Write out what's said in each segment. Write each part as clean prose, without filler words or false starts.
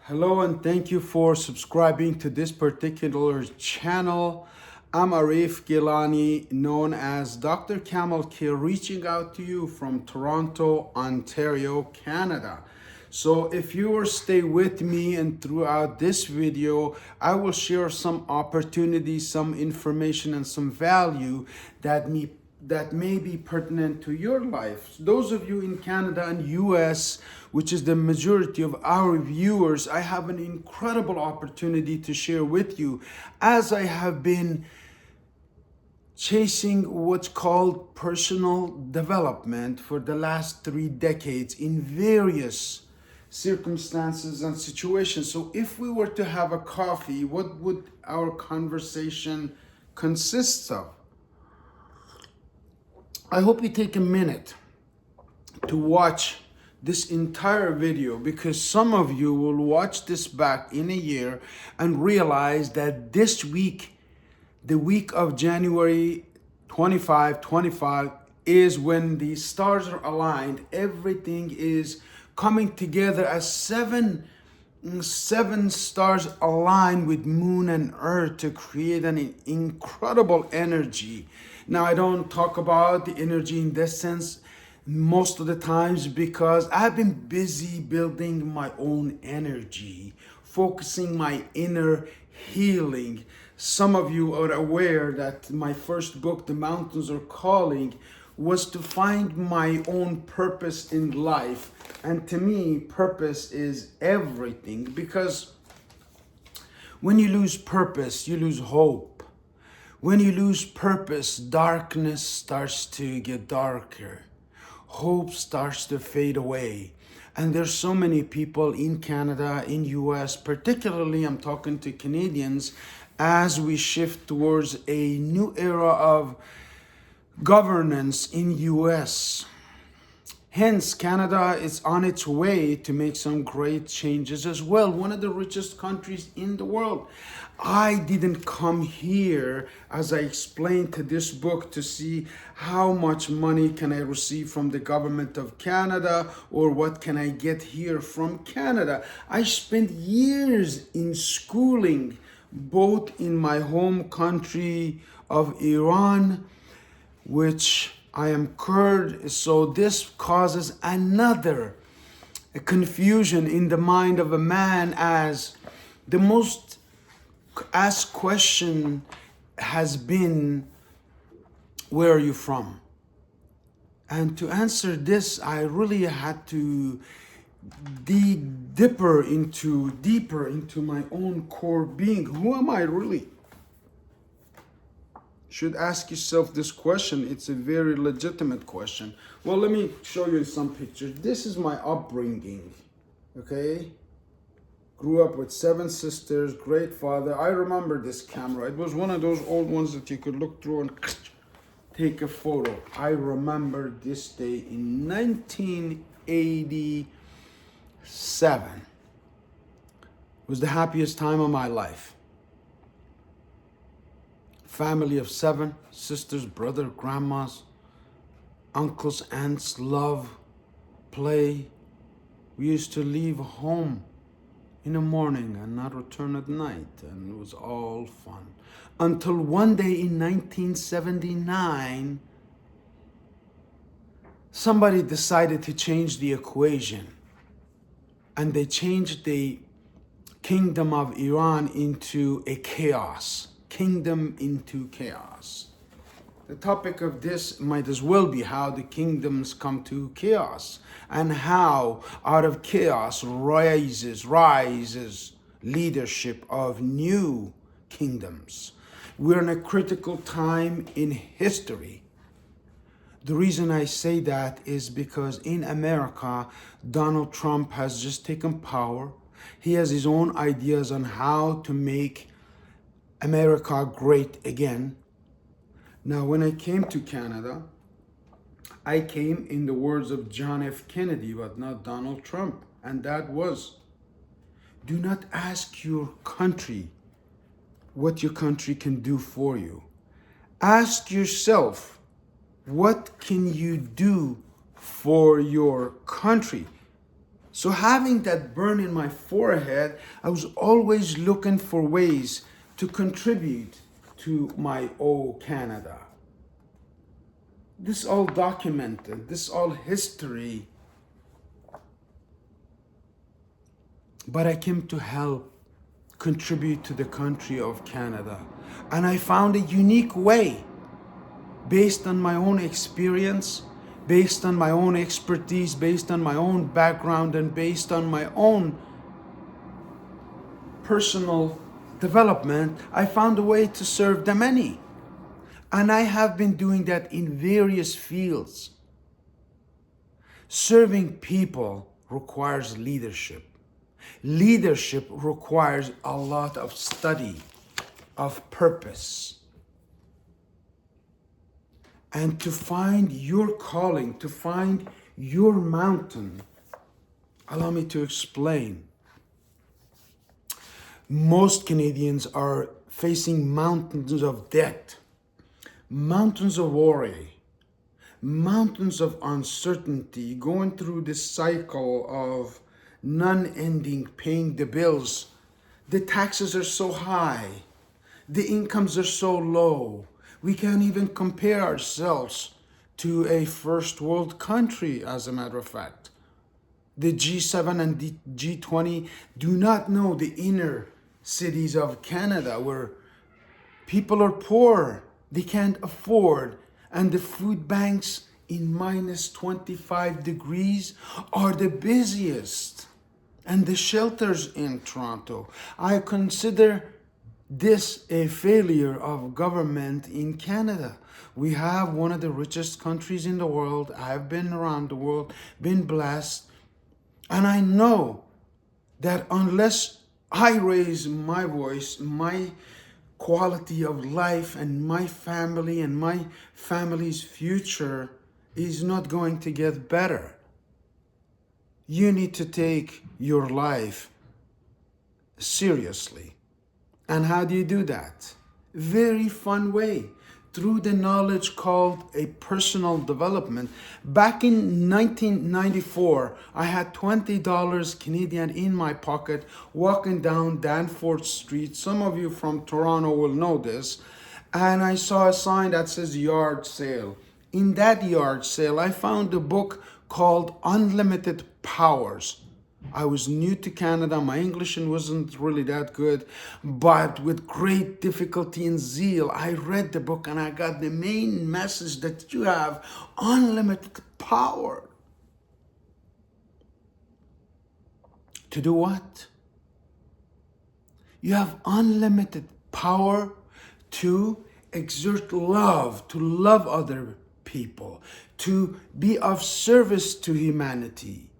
Hello and thank you for subscribing to this particular channel. I'm Arif Gilani, known as Dr. Camel Care, reaching out to you from Toronto, Ontario, Canada. So if you will stay with me and throughout this video, I will share some opportunities, some information, and some value that may be pertinent to your life. Those of you in Canada and US, which is the majority of our viewers, I have an incredible opportunity to share with you, as I have been chasing what's called personal development for the last 3 decades in various circumstances and situations. So if we were to have a coffee, what would our conversation consist of? I hope you take a minute to watch this entire video, because some of you will watch this back in a year and realize that this week, the week of January 25, is when the stars are aligned. Everything is coming together as seven stars align with moon and earth to create an incredible energy. Now, I don't talk about the energy in this sense most of the times because I've been busy building my own energy, focusing my inner healing. Some of you are aware that my first book, The Mountains Are Calling, was to find my own purpose in life. And to me, purpose is everything, because when you lose purpose, you lose hope. When you lose purpose, darkness starts to get darker. Hope starts to fade away. And there's so many people in Canada, in US, particularly I'm talking to Canadians, as we shift towards a new era of governance in US. Hence, Canada is on its way to make some great changes as well. One of the richest countries in the world. I didn't come here, as I explained to this book, to see how much money can I receive from the government of Canada or what can I get here from Canada. I spent years in schooling, both in my home country of Iran, which I am Kurd, so this causes another confusion in the mind of a man, as the most asked question has been, where are you from? And to answer this, I really had to dig deeper into my own core being. Who am I really? Should ask yourself this question. It's a very legitimate question. Well, let me show you some pictures. This is my upbringing, okay? Grew up with 7 sisters, great father. I remember this camera. It was one of those old ones that you could look through and take a photo. I remember this day in 1987. It was the happiest time of my life. Family of 7 sisters, brother, grandmas, uncles, aunts, love, play. We used to leave home in the morning and not return at night, and it was all fun. Until one day in 1979, somebody decided to change the equation, and they changed the kingdom of Iran into a chaos. Kingdom into chaos. The topic of this might as well be how the kingdoms come to chaos, and how out of chaos rises leadership of new kingdoms. We're in a critical time in history. The reason I say that is because in America, Donald Trump has just taken power. He has his own ideas on how to make America great again. Now, when I came to Canada, I came in the words of John F. Kennedy, but not Donald Trump. And that was, do not ask your country what your country can do for you. Ask yourself, what can you do for your country? So having that burn in my forehead, I was always looking for ways to contribute to my old Canada. This all documented, this all history. But I came to help contribute to the country of Canada. And I found a unique way, based on my own experience, based on my own expertise, based on my own background, and based on my own personal development. I found a way to serve the many. And I have been doing that in various fields. Serving people requires leadership. Leadership requires a lot of study, of purpose. And to find your calling, to find your mountain, allow me to explain. Most Canadians are facing mountains of debt, mountains of worry, mountains of uncertainty, going through this cycle of non-ending paying the bills. The taxes are so high. The incomes are so low. We can't even compare ourselves to a first world country, as a matter of fact. The G7 and the G20 do not know the inner cities of Canada where people are poor. They can't afford. And the food banks in minus 25 degrees are the busiest. And the shelters in Toronto. I consider this a failure of government in Canada. We have one of the richest countries in the world. I've been around the world, been blessed. And I know that unless I raise my voice, my quality of life and my family and my family's future is not going to get better. You need to take your life seriously. And how do you do that? Very fun way. Through the knowledge called a personal development. Back in 1994, I had $20 Canadian in my pocket walking down Danforth Street. Some of you from Toronto will know this. And I saw a sign that says yard sale. In that yard sale, I found a book called Unlimited Powers. I was new to Canada. My English wasn't really that good, but with great difficulty and zeal, I read the book and I got the main message that you have unlimited power. To do what? You have unlimited power to exert love, to love other people, to be of service to humanity.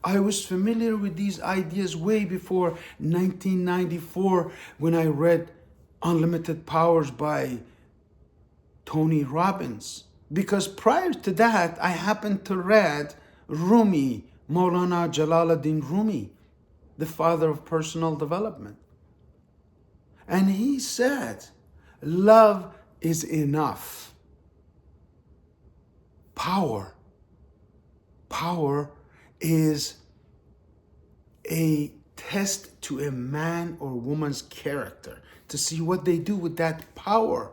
I was familiar with these ideas way before 1994 when I read Unlimited Powers by Tony Robbins. Because prior to that, I happened to read Rumi, Maulana Jalaluddin Rumi, the father of personal development. And he said, love is enough. Power is a test to a man or woman's character to see what they do with that power.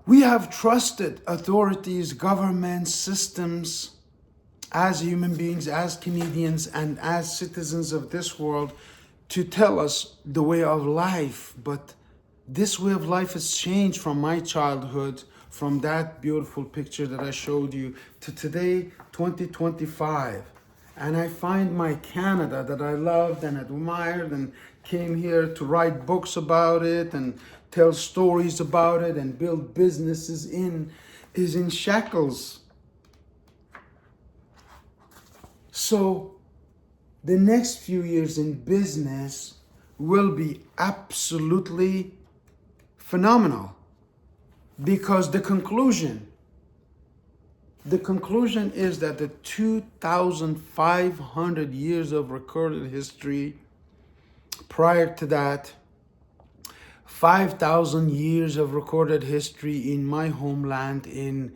We have trusted authorities, governments, systems as human beings, as Canadians, and as citizens of this world to tell us the way of life. But this way of life has changed from my childhood, from that beautiful picture that I showed you, to today, 2025. And I find my Canada that I loved and admired and came here to write books about it and tell stories about it and build businesses in, is in shackles. So the next few years in business will be absolutely phenomenal, because the conclusion is that the 2,500 years of recorded history, prior to that, 5,000 years of recorded history in my homeland, in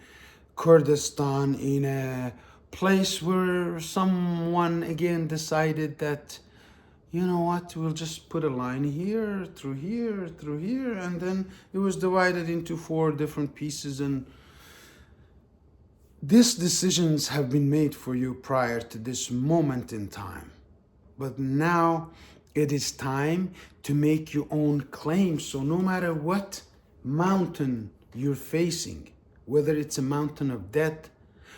Kurdistan, in a place where someone again decided that, you know what, we'll just put a line here, through here, through here, and then it was divided into 4 different pieces. And these decisions have been made for you prior to this moment in time. But now it is time to make your own claims. So no matter what mountain you're facing, whether it's a mountain of death,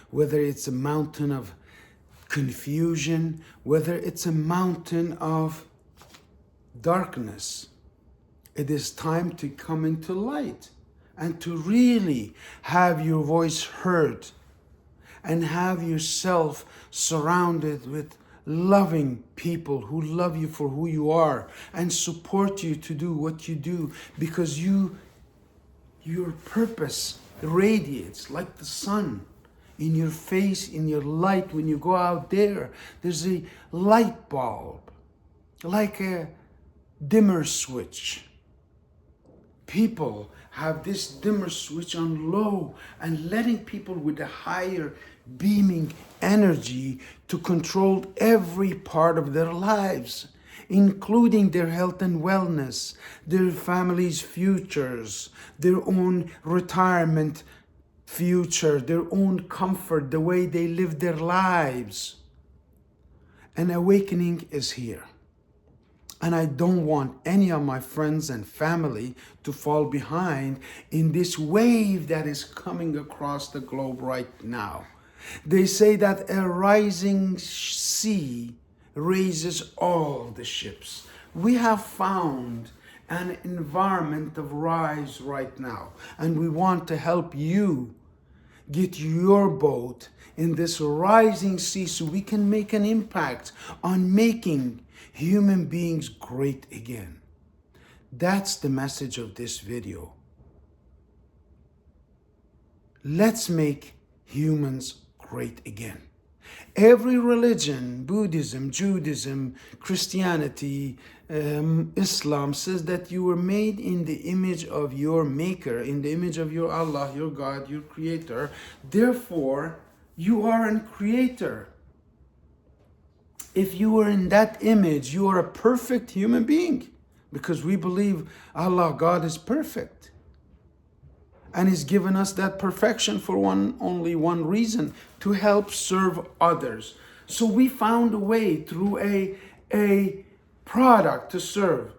whether it's a mountain of confusion, whether it's a mountain of darkness, it is time to come into light and to really have your voice heard and have yourself surrounded with loving people who love you for who you are and support you to do what you do, because your purpose radiates like the sun in your face, in your light. When you go out there, there's a light bulb, like a dimmer switch. People have this dimmer switch on low and letting people with a higher beaming energy to control every part of their lives, including their health and wellness, their families' futures, their own retirement future, their own comfort, the way they live their lives. An awakening is here. And I don't want any of my friends and family to fall behind in this wave that is coming across the globe right now. They say that a rising sea raises all the ships. We have found an environment of rise right now, and we want to help you get your boat in this rising sea so we can make an impact on making human beings great again. That's the message of this video. Let's make humans great again. Every religion, Buddhism, Judaism, Christianity, Islam, says that you were made in the image of your maker, in the image of your Allah, your God, your creator. Therefore, you are a creator. If you were in that image, you are a perfect human being, because we believe Allah, God, is perfect. And He's given us that perfection for only one reason: to help serve others. So we found a way through a product to serve.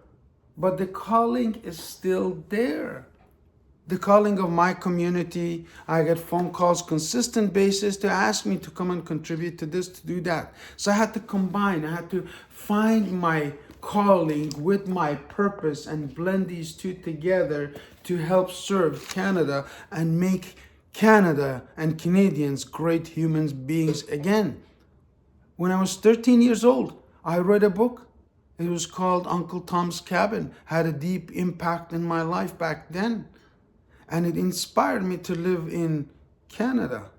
But the calling is still there. The calling of my community, I get phone calls consistent basis to ask me to come and contribute to this, to do that. So I had to combine, I had to find my calling with my purpose and blend these two together to help serve Canada and make Canada and Canadians great human beings again. When I was 13 years old, I read a book. It was called Uncle Tom's Cabin. Had a deep impact in my life back then. And it inspired me to live in Canada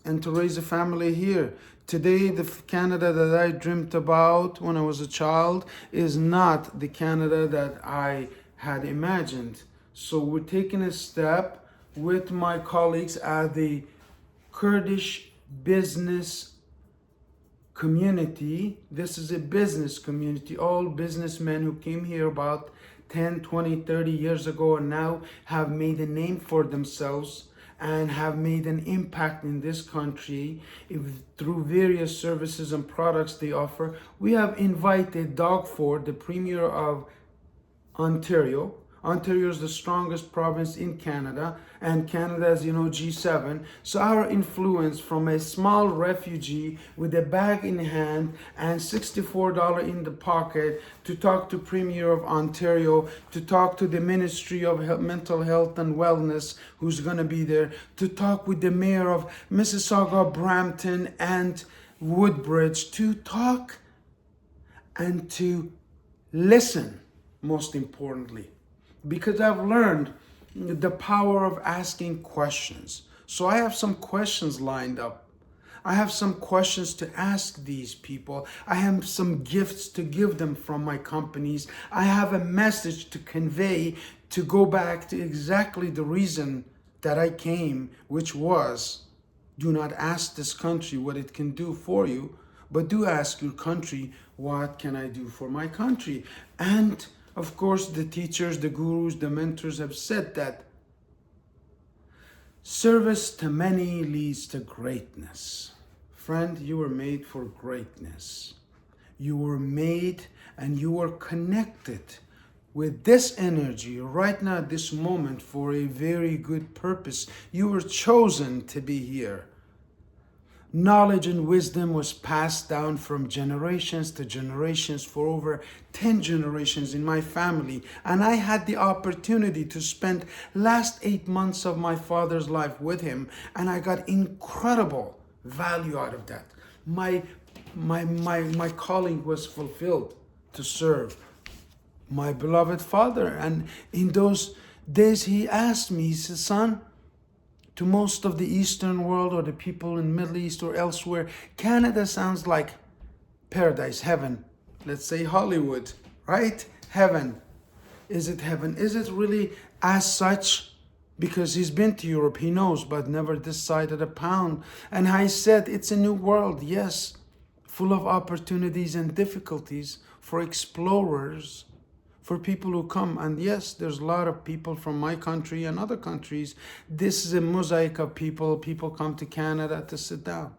and to raise a family here. Today, the Canada that I dreamt about when I was a child is not the Canada that I had imagined. So we're taking a step with my colleagues at the Kurdish business community. This is a business community. All businessmen who came here about 10, 20, 30 years ago and now have made a name for themselves and have made an impact in this country through various services and products they offer. We have invited Doug Ford, the Premier of Ontario. Ontario is the strongest province in Canada, and Canada, as you know, G7. So our influence from a small refugee with a bag in hand and $64 in the pocket to talk to Premier of Ontario, to talk to the Ministry of Mental Health and Wellness, who's going to be there, to talk with the Mayor of Mississauga, Brampton, and Woodbridge, to talk and to listen, most importantly. Because I've learned the power of asking questions. So I have some questions lined up. I have some questions to ask these people. I have some gifts to give them from my companies. I have a message to convey to go back to exactly the reason that I came, which was Do not ask this country what it can do for you, but do ask your country, what can I do for my country? And of course, the teachers, the gurus, the mentors have said that service to many leads to greatness. Friend, you were made for greatness. You were made and you were connected with this energy right now, at this moment, for a very good purpose. You were chosen to be here. Knowledge and wisdom was passed down from generations to generations for over 10 generations in my family. And I had the opportunity to spend last 8 months of my father's life with him. And I got incredible value out of that. My calling was fulfilled to serve my beloved father. And in those days, he asked me, he said, son, to most of the Eastern world or the people in Middle East or elsewhere, Canada sounds like paradise, heaven. Let's say Hollywood, right? Heaven. Is it heaven? Is it really as such? Because he's been to Europe, he knows, but never this side of the pound. And I said, it's a new world, yes, full of opportunities and difficulties for explorers, for people who come. And yes, there's a lot of people from my country and other countries. This is a mosaic of people. People come to Canada to sit down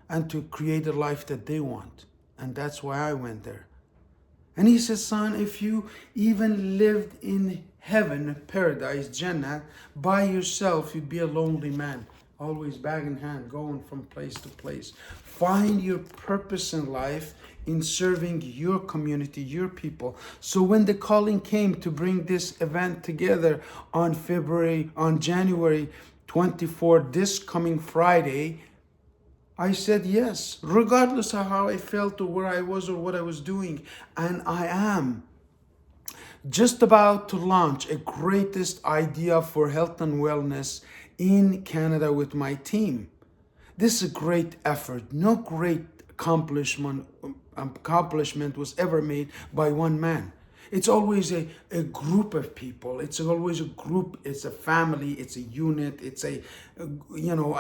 and to create a life that they want. And that's why I went there. And he says, son, if you even lived in heaven, paradise, Jannah, by yourself, you'd be a lonely man. Always bag in hand, going from place to place. Find your purpose in life in serving your community, your people. So when the calling came to bring this event together on January 24th, this coming Friday, I said yes, regardless of how I felt or where I was or what I was doing. And I am just about to launch a greatest idea for health and wellness in Canada with my team. This is a great effort. No great accomplishment was ever made by one man. It's always a group of people. It's always a group. It's a family. It's a unit. It's an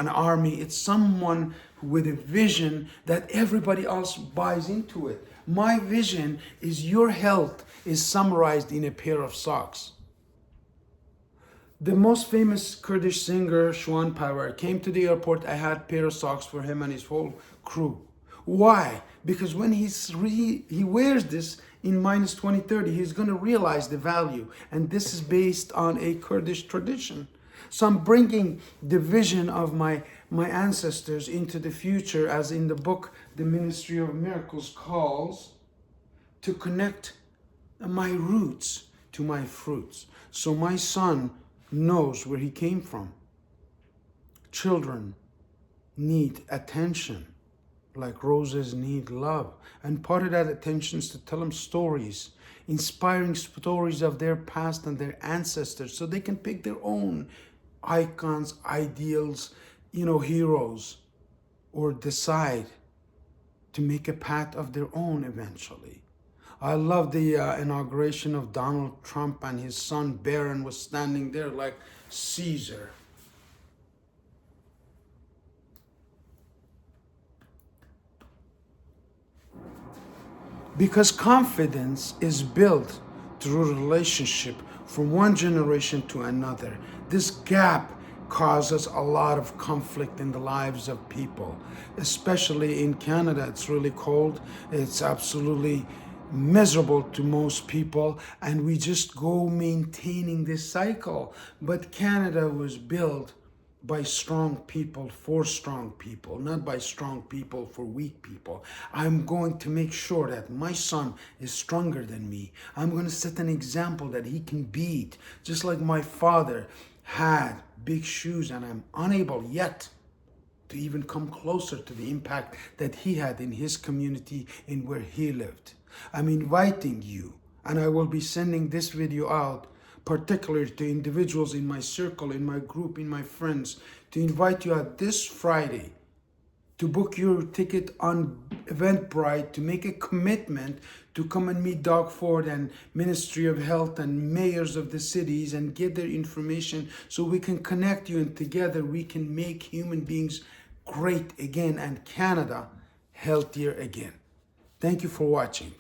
army. It's someone with a vision that everybody else buys into it. My vision is your health is summarized in a pair of socks. The most famous Kurdish singer, Shwan Pawar, came to the airport. I had a pair of socks for him and his whole crew. Why? Because when he wears this in minus 20, 30, he's going to realize the value. And this is based on a Kurdish tradition. So I'm bringing the vision of my ancestors into the future, as in the book, The Ministry of Miracles calls, to connect my roots to my fruits. So my son knows where he came from. Children need attention like roses need love. And part of that attention is to tell them stories, inspiring stories of their past and their ancestors, so they can pick their own icons, ideals, heroes, or decide to make a path of their own eventually. I love the inauguration of Donald Trump, and his son Barron was standing there like Caesar. Because confidence is built through relationship from one generation to another. This gap causes a lot of conflict in the lives of people, especially in Canada. It's really cold. It's absolutely miserable to most people, and we just go maintaining this cycle. But Canada was built by strong people for strong people, not by strong people for weak people. I'm going to make sure that my son is stronger than me. I'm going to set an example that he can beat, just like my father had big shoes, and I'm unable yet to even come closer to the impact that he had in his community, in where he lived. I'm inviting you, and I will be sending this video out particularly to individuals in my circle, in my group, in my friends, to invite you out this Friday to book your ticket on Eventbrite, to make a commitment to come and meet Doug Ford and Ministry of Health and mayors of the cities and get their information, so we can connect you, and together we can make human beings great again and Canada healthier again. Thank you for watching.